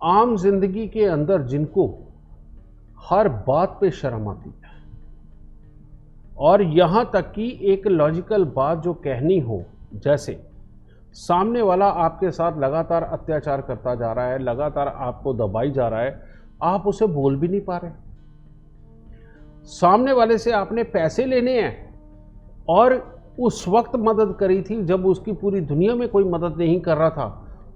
आम जिंदगी के अंदर जिनको हर बात पे शर्म आती है, और यहां तक कि एक लॉजिकल बात जो कहनी हो, जैसे सामने वाला आपके साथ लगातार अत्याचार करता जा रहा है, लगातार आपको दबाई जा रहा है, आप उसे बोल भी नहीं पा रहे। सामने वाले से आपने पैसे लेने हैं और उस वक्त मदद करी थी जब उसकी पूरी दुनिया में कोई मदद नहीं कर रहा था,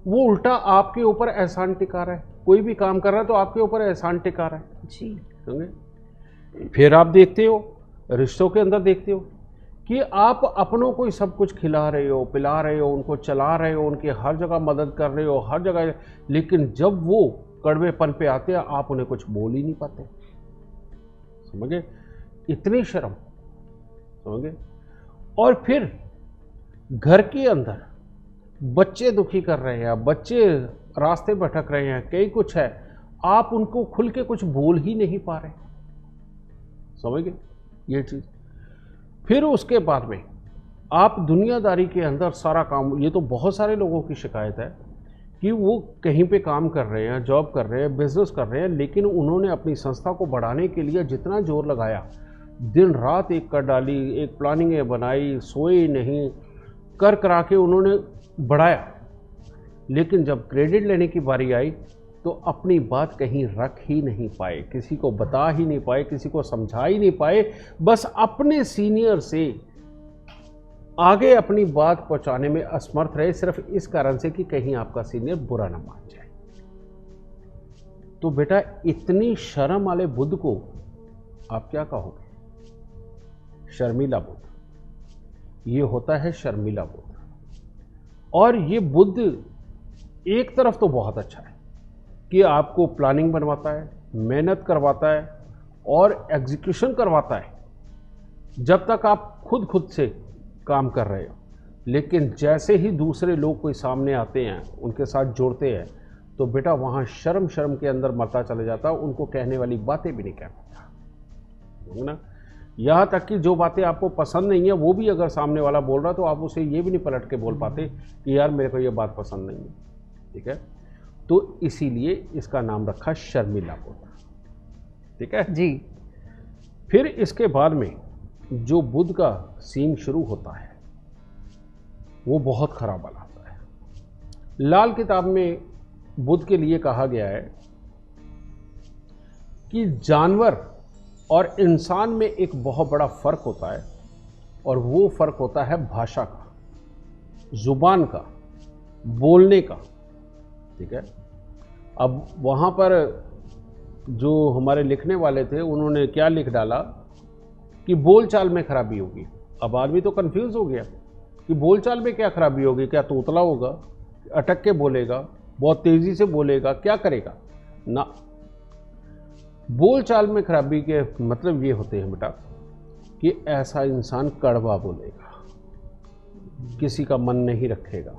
वो उल्टा आपके ऊपर एहसान टिका रहा है। कोई भी काम कर रहा है तो आपके ऊपर एहसान टिका रहा है जी, समझे। फिर आप देखते हो, रिश्तों के अंदर देखते हो कि आप अपनों को ही सब कुछ खिला रहे हो, पिला रहे हो, उनको चला रहे हो, उनकी हर जगह मदद कर रहे हो, हर जगह, लेकिन जब वो कड़वेपन पे आते हैं आप उन्हें कुछ बोल ही नहीं पाते, समझे। इतनी शर्म, समझे। और फिर घर के अंदर बच्चे दुखी कर रहे हैं, बच्चे रास्ते भटक रहे हैं, कई कुछ है, आप उनको खुल के कुछ बोल ही नहीं पा रहे, समझ गए ये चीज। फिर उसके बाद में आप दुनियादारी के अंदर सारा काम, ये तो बहुत सारे लोगों की शिकायत है कि वो कहीं पे काम कर रहे हैं, जॉब कर रहे हैं, बिजनेस कर रहे हैं, लेकिन उन्होंने अपनी संस्था को बढ़ाने के लिए जितना जोर लगाया, दिन रात एक कर डाली, एक प्लानिंगें बनाई, सोए नहीं, कर करा के उन्होंने बढ़ाया, लेकिन जब क्रेडिट लेने की बारी आई तो अपनी बात कहीं रख ही नहीं पाए, किसी को बता ही नहीं पाए, किसी को समझा ही नहीं पाए, बस अपने सीनियर से आगे अपनी बात पहुंचाने में असमर्थ रहे, सिर्फ इस कारण से कि कहीं आपका सीनियर बुरा ना मान जाए। तो बेटा इतनी शर्म वाले बुद्ध को आप क्या कहोगे? शर्मीला बुद्ध, ये होता है शर्मीला बुद्ध। और ये बुद्ध एक तरफ तो बहुत अच्छा है कि आपको प्लानिंग बनवाता है, मेहनत करवाता है और एग्जीक्यूशन करवाता है जब तक आप खुद से काम कर रहे हो, लेकिन जैसे ही दूसरे लोग कोई सामने आते हैं, उनके साथ जुड़ते हैं, तो बेटा वहाँ शर्म के अंदर मरता चला जाता है, उनको कहने वाली बातें भी नहीं कह पाता ना। यहाँ तक कि जो बातें आपको पसंद नहीं है वो भी अगर सामने वाला बोल रहा है तो आप उसे ये भी नहीं पलट के बोल पाते कि यार मेरे को ये बात पसंद नहीं है, ठीक है। तो इसीलिए इसका नाम रखा शर्मिला बुद्ध, ठीक है जी। फिर इसके बाद में जो बुद्ध का सीन शुरू होता है वो बहुत खराब वाला होता है। लाल किताब में बुद्ध के लिए कहा गया है कि जानवर और इंसान में एक बहुत बड़ा फर्क होता है, और वो फर्क होता है भाषा का, जुबान का, बोलने का, ठीक है। अब वहाँ पर जो हमारे लिखने वाले थे उन्होंने क्या लिख डाला कि बोलचाल में खराबी होगी। अब आदमी तो कंफ्यूज हो गया कि बोलचाल में क्या खराबी होगी, क्या तोतला होगा, अटक के बोलेगा, बहुत तेजी से बोलेगा, क्या करेगा ना। बोलचाल में खराबी के मतलब ये होते हैं बेटा कि ऐसा इंसान कड़वा बोलेगा, किसी का मन नहीं रखेगा,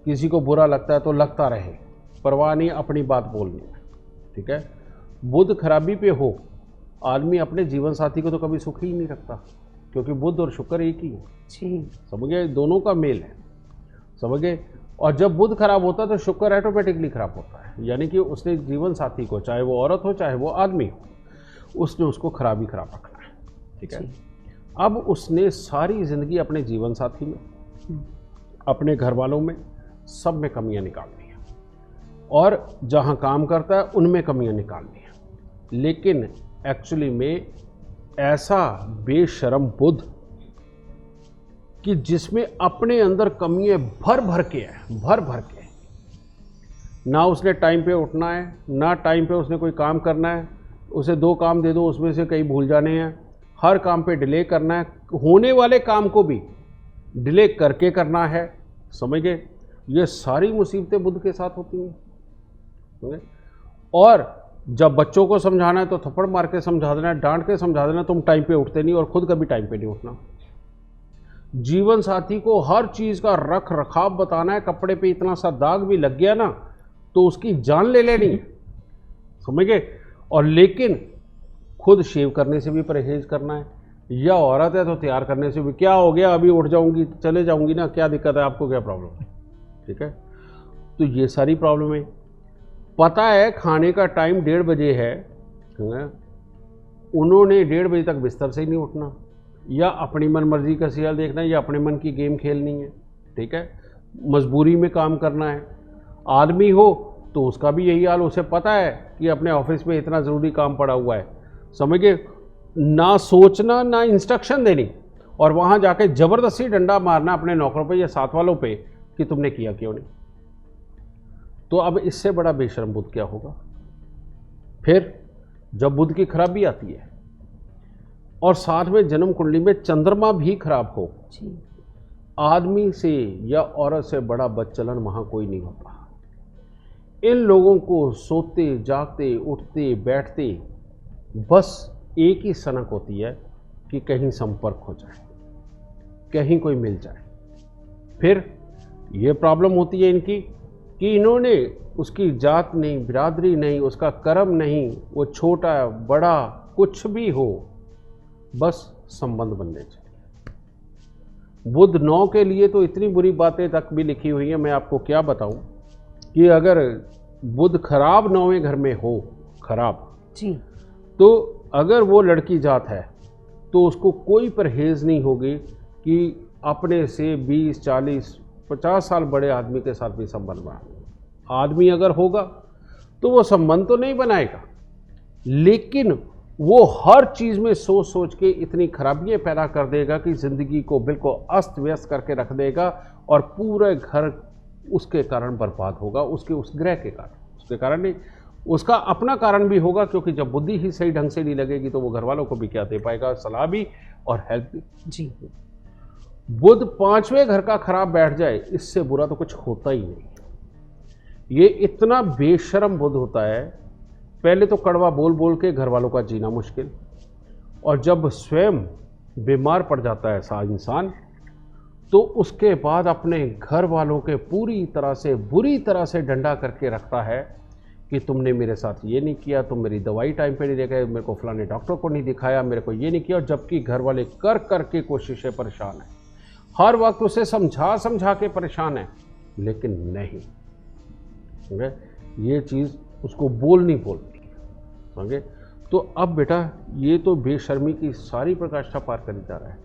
किसी को बुरा लगता है तो लगता रहे, परवाह नहीं, अपनी बात बोलनी है, ठीक है। बुद्ध खराबी पे हो, आदमी अपने जीवन साथी को तो कभी सुखी ही नहीं रखता, क्योंकि बुद्ध और शुक्र एक ही है जी, समझ गए, दोनों का मेल है, समझ गए। और जब बुद्ध खराब होता है तो शुक्र ऑटोमेटिकली खराब होता है, यानी कि उसने जीवन साथी को, चाहे वो औरत हो चाहे वो आदमी हो, उसने उसको खराब ही खराब रखना है, ठीक है। अब उसने सारी जिंदगी अपने जीवन साथी में, अपने घर वालों में, सब में कमियां निकालनी है, और जहां काम करता है उनमें कमियां निकालनी है। लेकिन एक्चुअली में ऐसा बेशर्म बुद्ध कि जिसमें अपने अंदर कमियां भर भर के, ना उसने टाइम पे उठना है, ना टाइम पे उसने कोई काम करना है, उसे 2 काम दे दो उसमें से कई भूल जाने हैं, हर काम पे डिले करना है, होने वाले काम को भी डिले करके करना है, समझ गए। ये सारी मुसीबतें बुद्ध के साथ होती हैं, समझे? और जब बच्चों को समझाना है तो थप्पड़ मार के समझा देना है, डांट के समझा देना, तुम टाइम पे उठते नहीं और खुद कभी टाइम पे नहीं उठना। जीवन साथी को हर चीज का रख रखाव बताना है, कपड़े पे इतना सा दाग भी लग गया ना तो उसकी जान ले लेनी है, समझ गए। और लेकिन खुद शेव करने से भी परहेज करना है, या औरत है तो तैयार करने से भी, क्या हो गया अभी उठ जाऊंगी चले जाऊंगी ना, क्या दिक्कत है आपको, क्या प्रॉब्लम है, ठीक है। तो ये सारी प्रॉब्लम है। पता है खाने का टाइम 1:30 बजे है, उन्होंने 1:30 बजे तक बिस्तर से ही नहीं उठना, या अपनी मन मर्जी का सीरियल देखना है, या अपने मन की गेम खेलनी है, ठीक है, मजबूरी में काम करना है। आदमी हो तो उसका भी यही हाल, उसे पता है कि अपने ऑफिस में इतना ज़रूरी काम पड़ा हुआ है, समझिए, ना सोचना ना इंस्ट्रक्शन देनी, और वहाँ जाके ज़बरदस्ती डंडा मारना अपने नौकरों पे या साथ वालों पे कि तुमने किया क्यों नहीं। तो अब इससे बड़ा बेशर्म बुध क्या होगा। फिर जब बुध की खराबी आती है और साथ में जन्म कुंडली में चंद्रमा भी खराब हो, आदमी से या औरत से बड़ा बदचलन वहाँ कोई नहीं होता। इन लोगों को सोते जागते उठते बैठते बस एक ही सनक होती है कि कहीं संपर्क हो जाए, कहीं कोई मिल जाए। फिर ये प्रॉब्लम होती है इनकी कि इन्होंने उसकी जात नहीं, बिरादरी नहीं, उसका कर्म नहीं, वो छोटा बड़ा कुछ भी हो, बस संबंध बनने चाहिए। बुध 9 के लिए तो इतनी बुरी बातें तक भी लिखी हुई है, मैं आपको क्या बताऊं कि अगर बुध खराब 9वें घर में हो, खराब जी, तो अगर वो लड़की जात है तो उसको कोई परहेज नहीं होगी कि अपने से 20, 40, 50 साल बड़े आदमी के साथ भी संबंध बनाए। आदमी अगर होगा तो वो संबंध तो नहीं बनाएगा, लेकिन वो हर चीज़ में सोच सोच के इतनी खराबियां पैदा कर देगा कि ज़िंदगी को बिल्कुल अस्त व्यस्त करके रख देगा, और पूरे घर उसके कारण बर्बाद होगा, उसके उस ग्रह के कारण। उसके कारण नहीं, उसका अपना कारण भी होगा, क्योंकि जब बुद्धि ही सही ढंग से नहीं लगेगी तो वो घर वालों को भी क्या दे पाएगा, सलाह भी और हेल्प भी। जी, बुध 5वें घर का खराब बैठ जाए, इससे बुरा तो कुछ होता ही नहीं। ये इतना बेशर्म बुध होता है, पहले तो कड़वा बोल बोल के घर वालों का जीना मुश्किल, और जब स्वयं बीमार पड़ जाता है ऐसा इंसान, तो उसके बाद अपने घर वालों के पूरी तरह से बुरी तरह से डंडा करके रखता है कि तुमने मेरे साथ ये नहीं किया, तुम मेरी दवाई टाइम पे नहीं दे गए, मेरे को फलाने डॉक्टर को नहीं दिखाया, मेरे को ये नहीं किया, जबकि घर वाले कर कर के कोशिशें परेशान है, हर वक्त उसे समझा समझा के परेशान है, लेकिन नहीं, समझे, ये चीज़ उसको बोलनी पड़ती है, समझे। तो अब बेटा ये तो बेशर्मी की सारी प्रकाष्ठा पार करी जा रहा है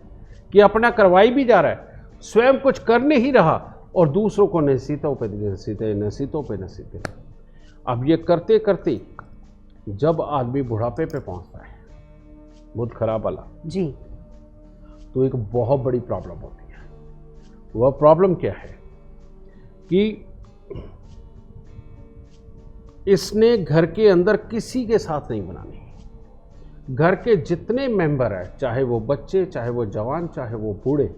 कि अपना करवाई भी जा रहा है, स्वयं कुछ कर नहीं रहा और दूसरों को नसीहतों पे नसीहतों पे नसीहतें। अब ये करते करते जब आदमी बुढ़ापे पे पहुंचता है, बुध खराब वाला जी, तो एक बहुत बड़ी प्रॉब्लम होती है। वह प्रॉब्लम क्या है कि इसने घर के अंदर किसी के साथ नहीं बनानी। घर के जितने मेंबर हैं, चाहे वो बच्चे, चाहे वो जवान, चाहे वो बूढ़े,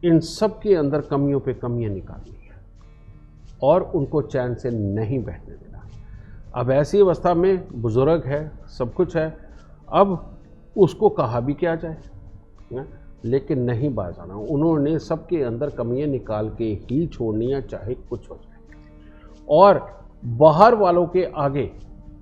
इन सब के अंदर कमियों पे कमियां निकालनी है और उनको चैन से नहीं बैठने देना। अब ऐसी अवस्था में बुजुर्ग है, सब कुछ है, अब उसको कहा भी क्या जाए ना? लेकिन नहीं बाज आना, उन्होंने सबके अंदर कमियां निकाल के ही छोड़नी है, चाहे कुछ हो जाए। और बाहर वालों के आगे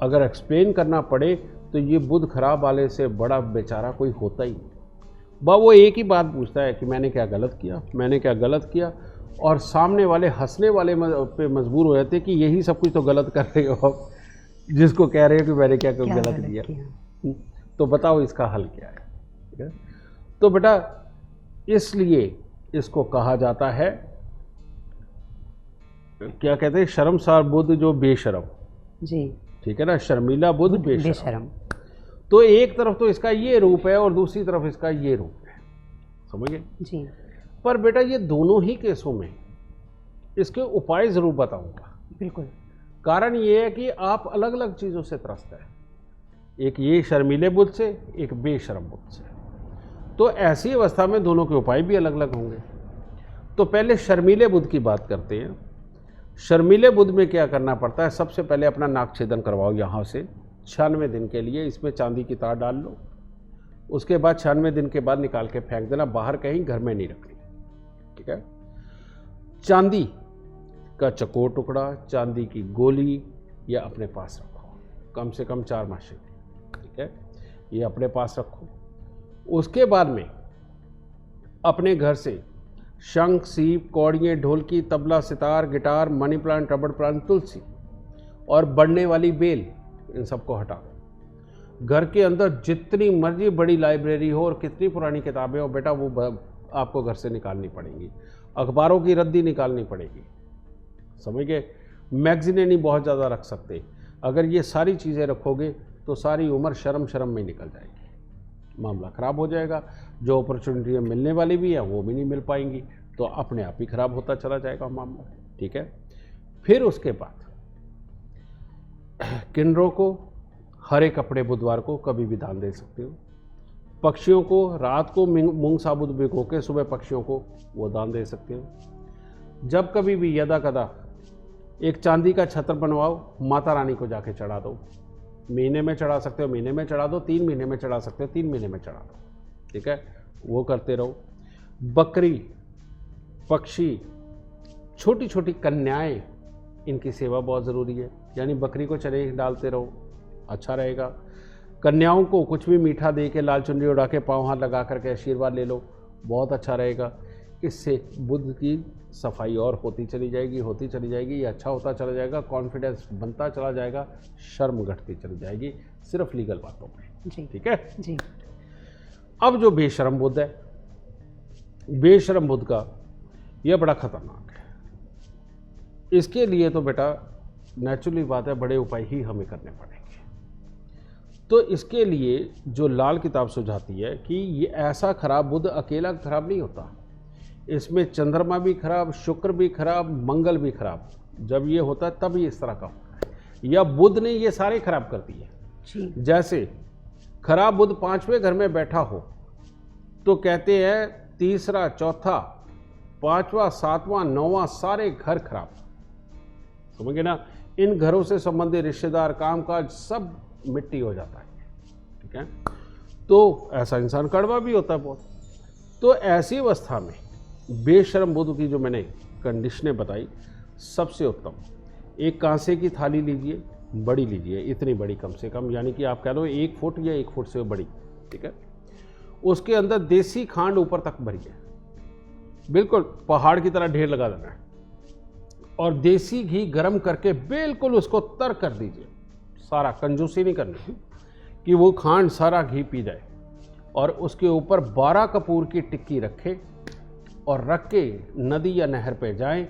अगर एक्सप्लेन करना पड़े तो ये बुध खराब वाले से बड़ा बेचारा कोई होता ही नहीं। वो एक ही बात पूछता है कि मैंने क्या गलत किया, मैंने क्या गलत किया, और सामने वाले हंसने वाले पे मजबूर हो जाते कि यही सब कुछ तो गलत कर रहे हो, जिसको कह रहे हो कि मैंने क्या गलत किया। तो बताओ इसका हल क्या है, ठीक है? तो बेटा इसलिए इसको कहा जाता है, क्या कहते हैं, शर्मसार बुध जो बेशरम, जी, ठीक है ना, शर्मीला बुध बेशरम। तो एक तरफ तो इसका ये रूप है और दूसरी तरफ इसका ये रूप है, समझिए जी। पर बेटा ये दोनों ही केसों में इसके उपाय जरूर बताऊंगा। बिल्कुल। कारण ये है कि आप अलग अलग चीज़ों से त्रस्त हैं, एक ये शर्मीले बुध से, एक बेशरम बुध से। तो ऐसी अवस्था में दोनों के उपाय भी अलग अलग होंगे। तो पहले शर्मीले बुध की बात करते हैं। शर्मीले बुध में क्या करना पड़ता है, सबसे पहले अपना नाक छेदन करवाओ यहाँ से 96 दिन के लिए, इसमें चांदी की तार डाल लो। उसके बाद 96 दिन के बाद निकाल के फेंक देना, बाहर कहीं घर में नहीं रखनी, ठीक है। चांदी का चकोर टुकड़ा, चांदी की गोली या अपने पास रखो, कम से कम 4 मासे, ठीक है, ये अपने पास रखो। उसके बाद में अपने घर से शंख, सीप, कौड़ियाँ, ढोलकी, तबला, सितार, guitar, money plant, rubber plant, तुलसी और बढ़ने वाली बेल, इन सबको हटा दो। घर के अंदर जितनी मर्जी बड़ी लाइब्रेरी हो और कितनी पुरानी किताबें हो बेटा, वो आपको घर से निकालनी पड़ेंगी। अखबारों की रद्दी निकालनी पड़ेगी, समझ गए। मैगजीनें नहीं बहुत ज़्यादा रख सकते। अगर ये सारी चीज़ें रखोगे तो सारी उम्र शर्म में निकल जाएगी, मामला ख़राब हो जाएगा। जो अपॉर्चुनिटियाँ मिलने वाली भी हैं वो भी नहीं मिल पाएंगी, तो अपने आप ही ख़राब होता चला जाएगा मामला, ठीक है। फिर उसके बाद किन्नरों को हरे कपड़े बुधवार को कभी भी दान दे सकते हो। पक्षियों को रात को मूंग साबुत भिगो के सुबह पक्षियों को वो दान दे सकते हो। जब कभी भी यदा कदा एक चांदी का छत्र बनवाओ, माता रानी को जाके चढ़ा दो। महीने में चढ़ा सकते हो, महीने में चढ़ा दो, 3 महीने में चढ़ा सकते हो, 3 महीने में चढ़ा दो, ठीक है। वो करते रहो। बकरी, पक्षी, छोटी छोटी कन्याएं, इनकी सेवा बहुत ज़रूरी है, यानी बकरी को चने डालते रहो, अच्छा रहेगा। कन्याओं को कुछ भी मीठा दे के, लाल चुनरी उड़ा के, पाँव हाथ लगा करके आशीर्वाद ले लो, बहुत अच्छा रहेगा। इससे बुद्ध की सफाई और होती चली जाएगी, ये अच्छा होता चला जाएगा, कॉन्फिडेंस बनता चला जाएगा, शर्म घटती चली जाएगी, सिर्फ लीगल बातों में जी, ठीक है जी। अब जो बेशर्म बुद्ध है, बेशर्म बुद्ध का यह बड़ा खतरनाक है। इसके लिए तो बेटा नेचुरली बात है, बड़े उपाय ही हमें करने पड़ेंगे। तो इसके लिए जो लाल किताब सुझाती है कि ये ऐसा खराब बुद्ध अकेला खराब नहीं होता, इसमें चंद्रमा भी खराब, शुक्र भी खराब, मंगल भी खराब। जब ये होता है तब ये इस तरह का होता है, या बुद्ध ने ये सारे खराब कर दिए। जैसे खराब बुद्ध 5वें घर में बैठा हो तो कहते हैं तीसरा, चौथा, 5वां, 7वां, 9वां सारे घर खराब, समझ गए ना। इन घरों से संबंधित रिश्तेदार, कामकाज सब मिट्टी हो जाता है, ठीक है। तो ऐसा इंसान कड़वा भी होता है बहुत। तो ऐसी अवस्था में बेशर्म बुद्ध की जो मैंने कंडीशनें बताई, सबसे उत्तम एक कांसे की थाली लीजिए, बड़ी लीजिए, इतनी बड़ी कम से कम, यानी कि आप कह लो 1 फुट या 1 फुट से बड़ी, ठीक है। उसके अंदर देसी खांड ऊपर तक भरिए, बिल्कुल पहाड़ की तरह ढेर लगा देना है, और देसी घी गर्म करके बिल्कुल उसको तर कर दीजिए सारा, कंजूसी नहीं करनी कि वो खांड सारा घी पी जाए। और उसके ऊपर 12 कपूर की टिक्की रखें और रख के नदी या नहर पे जाएं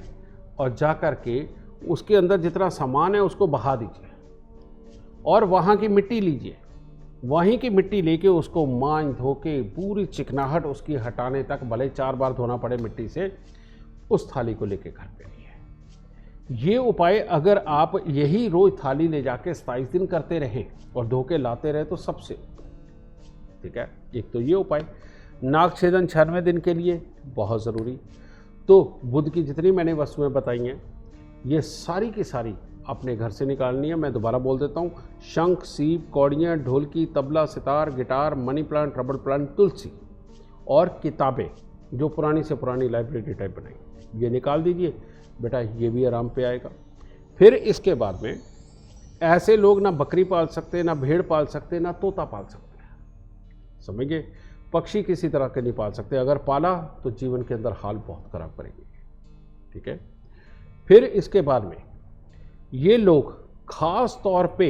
और जा कर के उसके अंदर जितना सामान है उसको बहा दीजिए, और वहाँ की मिट्टी लीजिए, वहीं की मिट्टी लेके उसको मांज धो के पूरी चिकनाहट उसकी हटाने तक, भले 4 बार धोना पड़े मिट्टी से, उस थाली को लेके घर पे आइए। ये उपाय अगर आप यही रोज थाली ले जाके 27 दिन करते रहें और धो के लाते रहे तो सबसे, ठीक है। एक तो ये उपाय। नाग छेदन 96 दिन के लिए बहुत ज़रूरी। तो बुद्ध की जितनी मैंने वस्तुएं बताई हैं, ये सारी की सारी अपने घर से निकालनी है। मैं दोबारा बोल देता हूँ, शंख, सीप, कौड़ियाँ, ढोलकी, तबला, सितार, guitar, money plant, rubber plant, तुलसी और किताबें जो पुरानी से पुरानी लाइब्रेरी टाइप बनाई, ये निकाल दीजिए बेटा, ये भी आराम पे आएगा। फिर इसके बाद में ऐसे लोग ना बकरी पाल सकते, ना भेड़ पाल सकते, ना तोता पाल सकते हैं, समझ गए। पक्षी किसी तरह के नहीं पाल सकते, अगर पाला तो जीवन के अंदर हाल बहुत खराब करेंगे, ठीक है। फिर इसके बाद में ये लोग खास तौर पे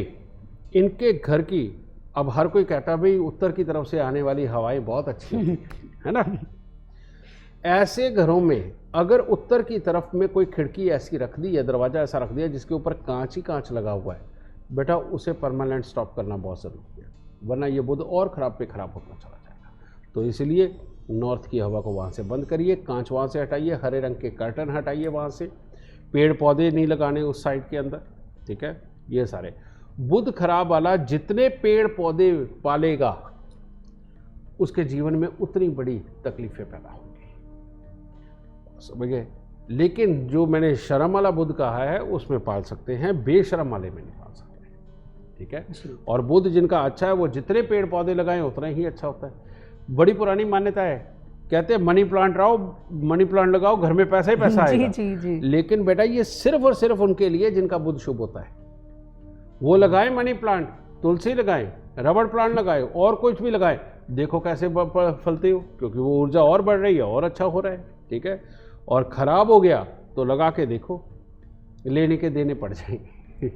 इनके घर की, अब हर कोई कहता है भाई उत्तर की तरफ से आने वाली हवाएं बहुत अच्छी है ना। ऐसे घरों में अगर उत्तर की तरफ में कोई खिड़की ऐसी रख दी है, दरवाज़ा ऐसा रख दिया जिसके ऊपर कांच ही कांच लगा हुआ है, बेटा उसे परमानेंट स्टॉप करना बहुत ज़रूरी है, वरना ये बुद्ध और ख़राब पे ख़राब होता चला जाएगा। तो इसलिए नॉर्थ की हवा को वहाँ से बंद करिए, कांच वहाँ से हटाइए, हरे रंग के कर्टन हटाइए वहाँ से, पेड़ पौधे नहीं लगाने उस साइड के अंदर, ठीक है। ये सारे बुद्ध खराब वाला जितने पेड़ पौधे पालेगा उसके जीवन में उतनी बड़ी तकलीफें पैदा होंगी, समझ गए। लेकिन जो मैंने शर्म वाला बुद्ध कहा है उसमें पाल सकते हैं, बेशर्म वाले में नहीं पाल सकते, ठीक है। और बुद्ध जिनका अच्छा है वो जितने पेड़ पौधे लगाएं उतना ही अच्छा होता है। बड़ी पुरानी मान्यता है, कहते हैं मनी प्लांट मनी प्लांट लगाओ, घर में पैसा ही पैसा आएगा। जी, जी। लेकिन बेटा ये सिर्फ और सिर्फ उनके लिए जिनका बुद्ध शुभ होता है, वो लगाएं मनी प्लांट, तुलसी लगाएं, रबड़ प्लांट लगाएं और कुछ भी लगाएं, देखो कैसे फलते हो, क्योंकि वो ऊर्जा और बढ़ रही है और अच्छा हो रहा है, ठीक है। और खराब हो गया तो लगा के देखो, लेने के देने पड़ जाएंगे।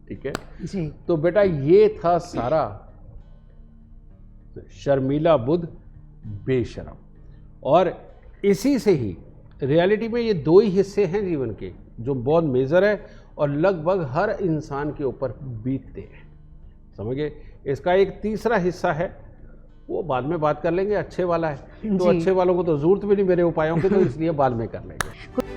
ठीक है जी। तो बेटा ये था सारा शर्मिला बुद्ध बेशरम। और इसी से ही रियलिटी में ये दो ही हिस्से हैं जीवन के जो बहुत मेजर है और लगभग हर इंसान के ऊपर बीतते हैं, समझ गए। इसका एक तीसरा हिस्सा है, वो बाद में बात कर लेंगे, अच्छे वाला है तो जी। अच्छे वालों को तो जरूरत भी नहीं मेरे उपायों की, तो इसलिए बाद में कर लेंगे।